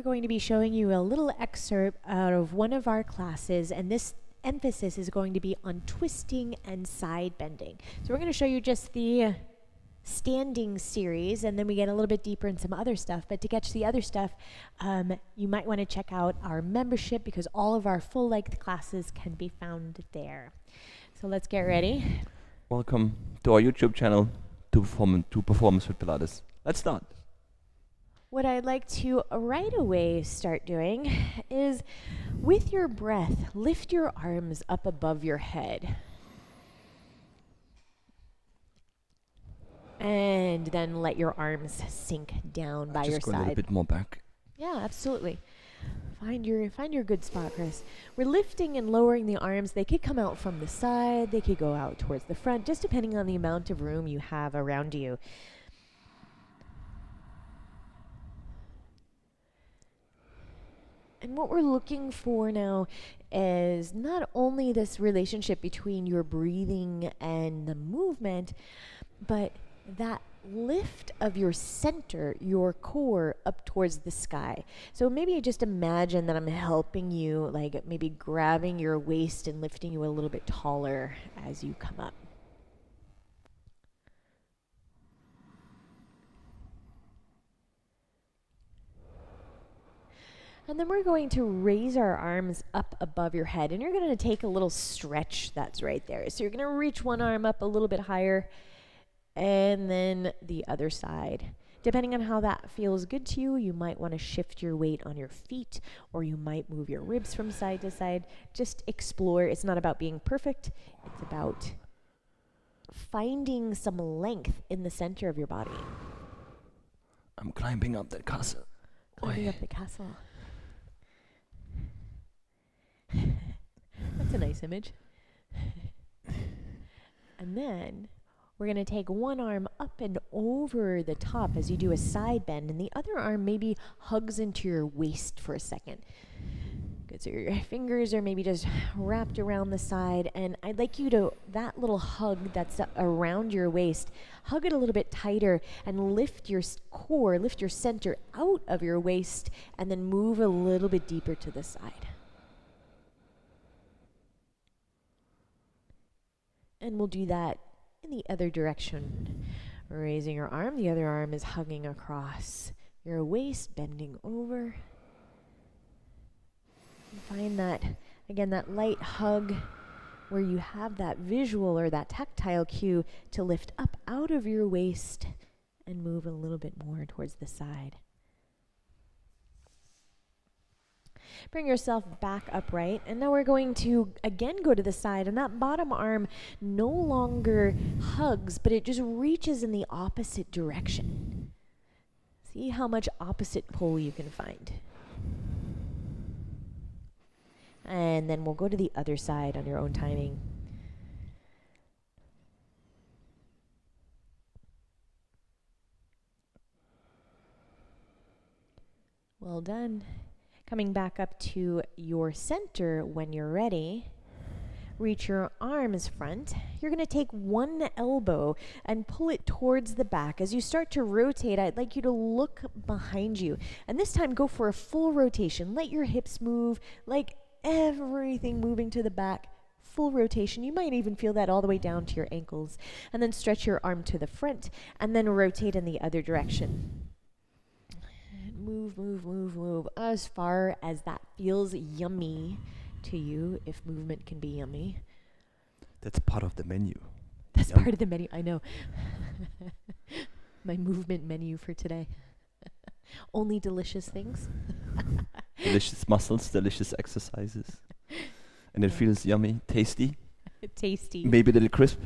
we're going to be showing you a little excerpt out of one of our classes, and this emphasis is going to be on twisting and side bending. So we're going to show you just the standing series, and then we get a little bit deeper in some other stuff. But to get to the other stuff, you might want to check out our membership, because all of our full-length classes can be found there. So let's get ready. Welcome to our YouTube channel, to Performance Fit Pilates. Let's start. What I'd like to right away start doing is, with your breath, lift your arms up above your head. And then let your arms sink down by your Just go side. a little bit more back. Yeah, absolutely. Find your good spot, Chris. We're lifting and lowering the arms. They could come out from the side. They could go out towards the front, just depending on the amount of room you have around you. And what we're looking for now is not only this relationship between your breathing and the movement, but that lift of your center, your core, up towards the sky. So maybe just imagine that I'm helping you, like maybe grabbing your waist and lifting you a little bit taller as you come up. And then we're going to raise our arms up above your head, and you're going to take a little stretch that's right there. So you're going to reach one arm up a little bit higher, and then the other side. Depending on how that feels good to you, you might want to shift your weight on your feet, or you might move your ribs from side to side. Just explore. It's not about being perfect. It's about finding some length in the center of your body. I'm climbing up that castle. Climbing up the castle. That's a nice image. And then we're going to take one arm up and over the top as you do a side bend, and the other arm maybe hugs into your waist for a second. Good, so your fingers are maybe just wrapped around the side, and I'd like you to, that little hug that's around your waist, hug it a little bit tighter and lift your core, lift your center out of your waist, and then move a little bit deeper to the side. And we'll do that in the other direction. Raising your arm, the other arm is hugging across your waist, bending over. And find that, again, that light hug where you have that visual or that tactile cue to lift up out of your waist and move a little bit more towards the side. Bring yourself back upright, and now we're going to again go to the side, and that bottom arm no longer hugs, but it just reaches in the opposite direction. See how much opposite pull you can find. And then we'll go to the other side on your own timing. Well done. Coming back up to your center when you're ready. Reach your arms front. You're going to take one elbow and pull it towards the back. As you start to rotate, I'd like you to look behind you. And this time, go for a full rotation. Let your hips move, like everything moving to the back. Full rotation. You might even feel that all the way down to your ankles. And then stretch your arm to the front, and then rotate in the other direction. Move, move, move, move, as far as that feels yummy to you, if movement can be yummy. That's part of the menu. That's Yum. part of the menu, I know. My movement menu for today. Only delicious things. Delicious muscles, delicious exercises. And it feels yummy, tasty. Tasty. Maybe a little crisp.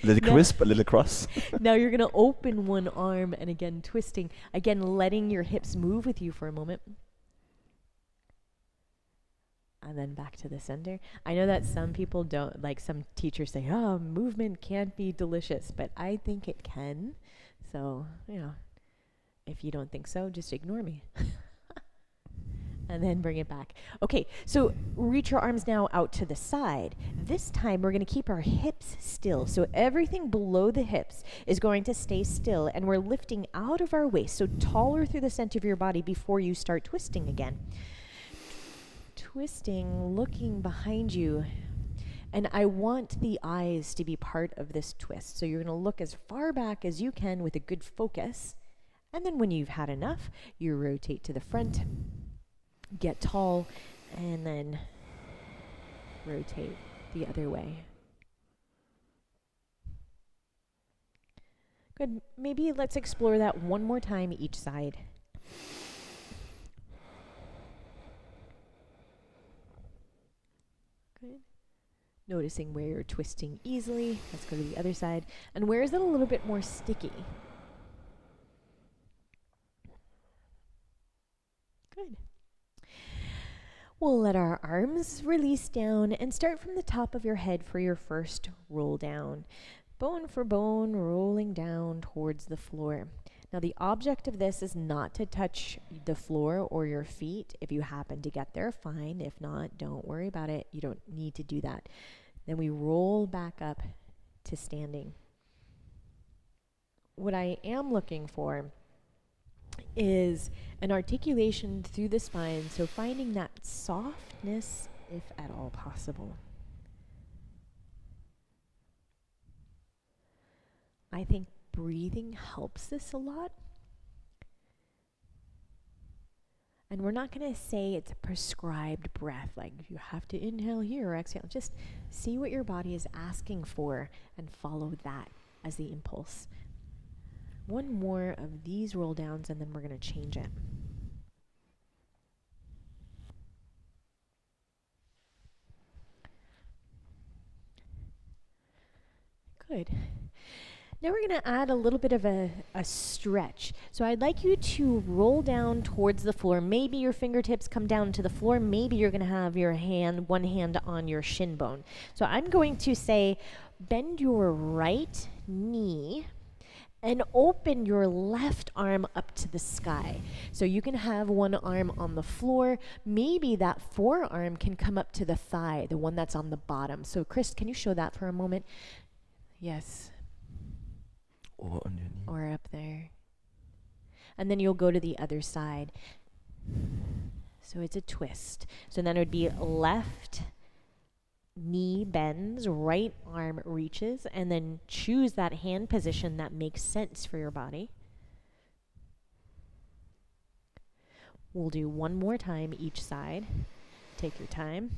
A little crisp, a little cross. Now you're going to open one arm and again twisting. Again, letting your hips move with you for a moment. And then back to the center. I know that some people don't, like some teachers say, oh, movement can't be delicious, but I think it can. So, if you don't think so, just ignore me. and then bring it back. Okay, so reach your arms now out to the side. This time we're going to keep our hips still. So everything below the hips is going to stay still, and we're lifting out of our waist, so taller through the center of your body before you start twisting again. Twisting, looking behind you. And I want the eyes to be part of this twist. So you're going to look as far back as you can with a good focus. And then when you've had enough, you rotate to the front, get tall, and then rotate the other way. Good. Maybe let's explore that one more time each side. Good. Noticing where you're twisting easily. Let's go to the other side. And where is it a little bit more sticky? Good. We'll let our arms release down and start from the top of your head for your first roll down. Bone for bone, rolling down towards the floor. Now, the object of this is not to touch the floor or your feet. If you happen to get there, fine. If not, don't worry about it. You don't need to do that. Then we roll back up to standing. What I am looking for is an articulation through the spine, so finding that softness, if at all possible. I think breathing helps this a lot. And we're not going to say it's a prescribed breath, like you have to inhale here or exhale. Just see what your body is asking for and follow that as the impulse. One more of these roll downs and then we're going to change it. Good. Now we're going to add a little bit of a stretch. So I'd like you to roll down towards the floor. Maybe your fingertips come down to the floor. Maybe you're going to have your one hand on your shin bone. So I'm going to say bend your right knee and open your left arm up to the sky. So you can have one arm on the floor. Maybe that forearm can come up to the thigh, the one that's on the bottom. So Chris, can you show that for a moment? Yes. Or on your knee. Or up there. And then you'll go to the other side. So it's a twist. So then it would be left knee bends, right arm reaches, and then choose that hand position that makes sense for your body. We'll do one more time each side. Take your time.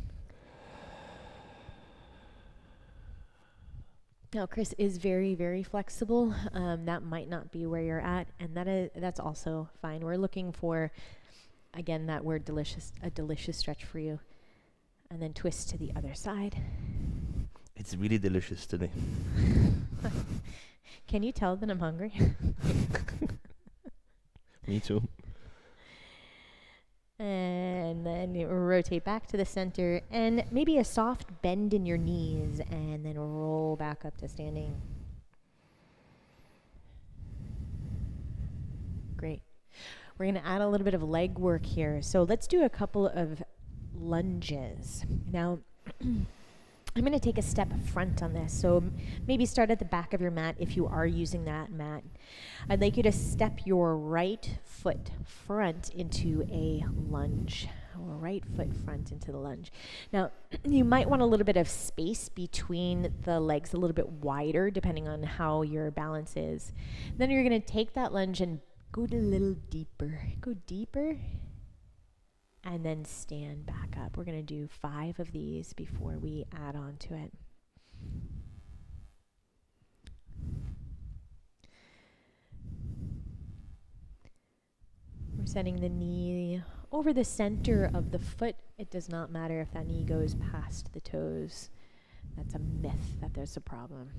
Now, Chris is very, very flexible. That might not be where you're at, and that's also fine. We're looking for, again, that word delicious, a delicious stretch for you. And then twist to the other side. It's really delicious today. Can you tell that I'm hungry? Me too. And then you rotate back to the center and maybe a soft bend in your knees and then roll back up to standing. Great. We're going to add a little bit of leg work here. So let's do a couple of lunges. Now, I'm going to take a step front on this. So maybe start at the back of your mat if you are using that mat. I'd like you to step your right foot front into a lunge. Or right foot front into the lunge. Now, you might want a little bit of space between the legs, a little bit wider, depending on how your balance is. Then you're going to take that lunge and go a little deeper. Go deeper. And then stand back up. We're going to do 5 of these before we add on to it. We're setting the knee over the center of the foot. It does not matter if that knee goes past the toes. That's a myth that there's a problem.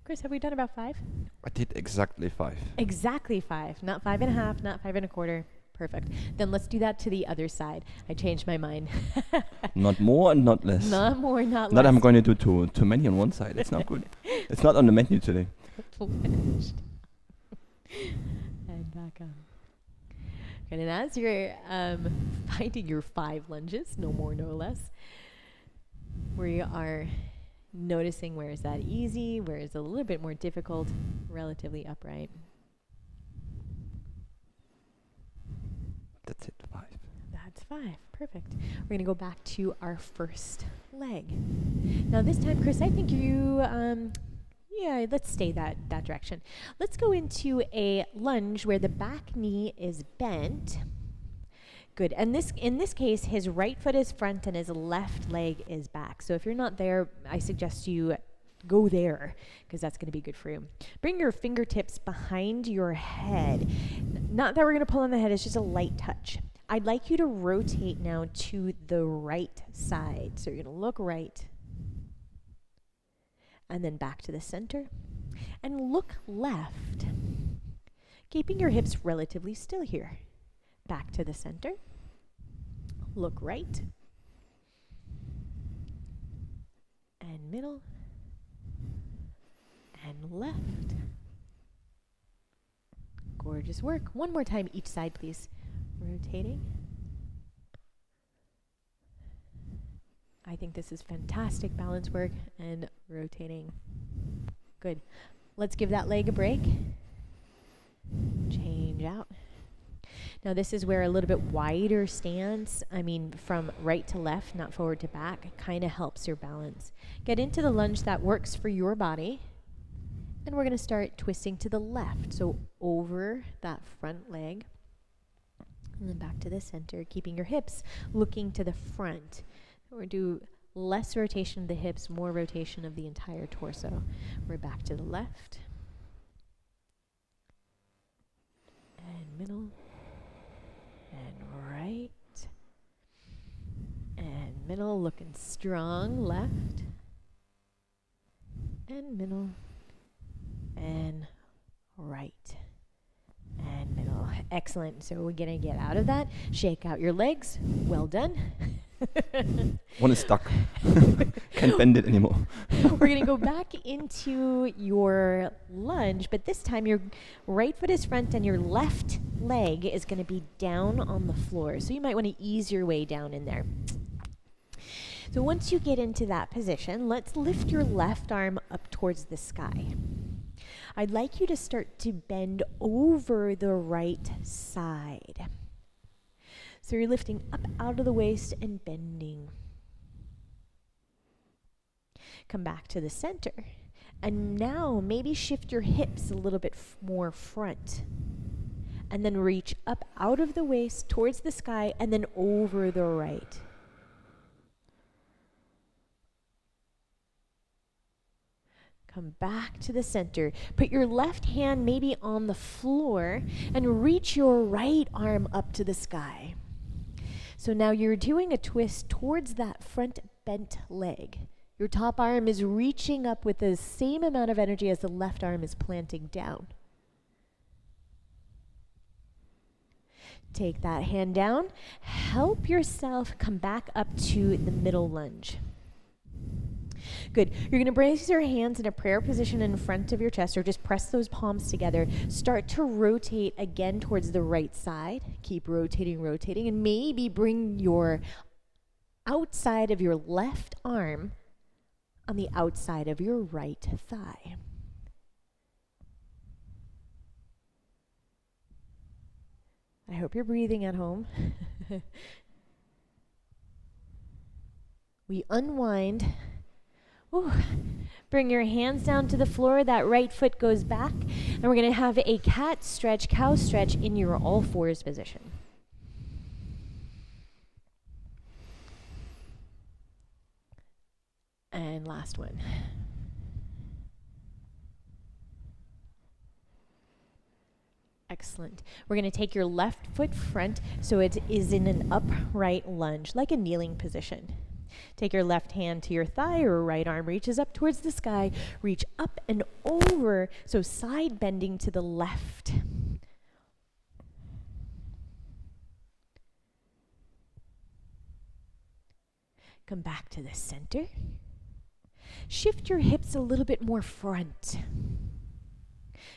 Chris, have we done about 5? I did exactly 5. Exactly 5. Not 5.5, not 5 1/4. Perfect. Then let's do that to the other side. I changed my mind. Not more and not less. Not more, not less. Not I'm going to do too many on one side. It's not good. It's not on the menu today. Finished. And back up. Good. And as you're finding your 5 lunges, no more, no less, we are noticing where is that easy, where is it a little bit more difficult, relatively upright. That's it, 5. That's 5. Perfect. We're going to go back to our first leg. Now this time, Chris, I think you, yeah, let's stay that direction. Let's go into a lunge where the back knee is bent. Good. And in this case, his right foot is front and his left leg is back. So if you're not there, I suggest you go there because that's going to be good for you. Bring your fingertips behind your head. Not that we're going to pull on the head, it's just a light touch. I'd like you to rotate now to the right side. So you're going to look right and then back to the center and look left, keeping your hips relatively still here. Back to the center, look right and middle and left. Gorgeous work. One more time each side, please. Rotating. I think this is fantastic balance work and rotating. Good. Let's give that leg a break. Change out. Now this is where a little bit wider stance, from right to left, not forward to back, kind of helps your balance. Get into the lunge that works for your body. And we're going to start twisting to the left. So over that front leg. And then back to the center, keeping your hips looking to the front. We're do less rotation of the hips, more rotation of the entire torso. We're back to the left. And middle. And right. And middle, looking strong, left. And middle. And right. And middle. Excellent. So we're going to get out of that. Shake out your legs. Well done. One is stuck. Can't bend it anymore. We're going to go back into your lunge, but this time your right foot is front and your left leg is going to be down on the floor. So you might want to ease your way down in there. So once you get into that position, let's lift your left arm up towards the sky. I'd like you to start to bend over the right side. So you're lifting up out of the waist and bending. Come back to the center. And now maybe shift your hips a little bit more front. And then reach up out of the waist towards the sky and then over the right. Come back to the center. Put your left hand maybe on the floor and reach your right arm up to the sky. So now you're doing a twist towards that front bent leg. Your top arm is reaching up with the same amount of energy as the left arm is planting down. Take that hand down. Help yourself come back up to the middle lunge. Good. You're going to place your hands in a prayer position in front of your chest, or just press those palms together. Start to rotate again towards the right side. Keep rotating, and maybe bring your outside of your left arm on the outside of your right thigh. I hope you're breathing at home. We unwind. Ooh. Bring your hands down to the floor. That right foot goes back. And we're going to have a cat stretch, cow stretch in your all fours position. And last one. Excellent. We're going to take your left foot front so it is in an upright lunge, like a kneeling position. Take your left hand to your thigh, or right arm reaches up towards the sky. Reach up and over, so side bending to the left. Come back to the center. Shift your hips a little bit more front.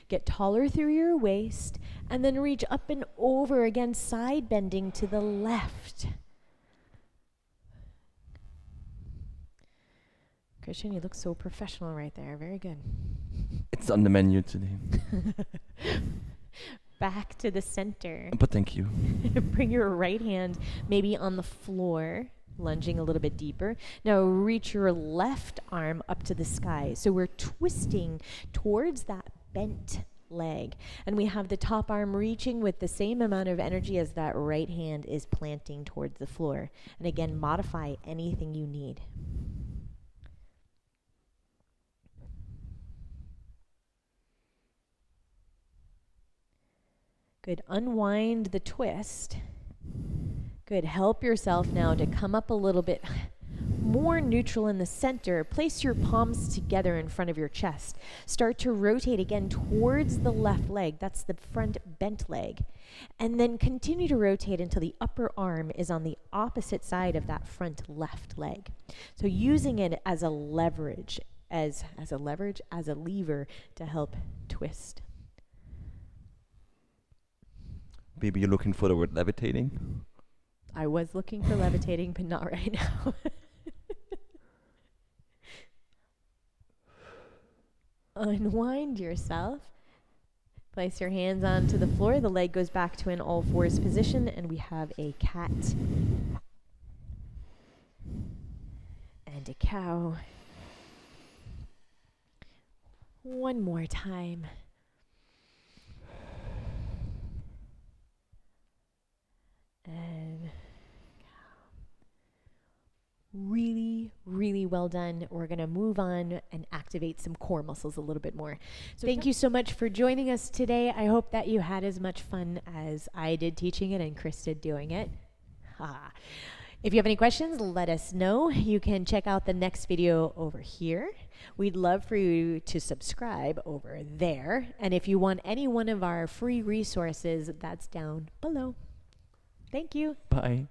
Get taller through your waist, and then reach up and over again, side bending to the left. Christian, you look so professional right there. Very good. It's on the menu today. Back to the center. But thank you. Bring your right hand maybe on the floor, lunging a little bit deeper. Now reach your left arm up to the sky. So we're twisting towards that bent leg. And we have the top arm reaching with the same amount of energy as that right hand is planting towards the floor. And again, modify anything you need. Good. Unwind the twist. Good. Help yourself now to come up a little bit more neutral in the center. Place your palms together in front of your chest. Start to rotate again towards the left leg. That's the front bent leg. And then continue to rotate until the upper arm is on the opposite side of that front left leg. So using it as a leverage, as a lever to help twist. Maybe you're looking for the word levitating? I was looking for levitating, but not right now. Unwind yourself. Place your hands onto the floor. The leg goes back to an all fours position, and we have a cat and a cow. One more time. And really, really well done. We're going to move on and activate some core muscles a little bit more. So thank you so much for joining us today. I hope that you had as much fun as I did teaching it and Chris did doing it. If you have any questions, let us know. You can check out the next video over here. We'd love for you to subscribe over there. And if you want any one of our free resources, that's down below. Thank you. Bye.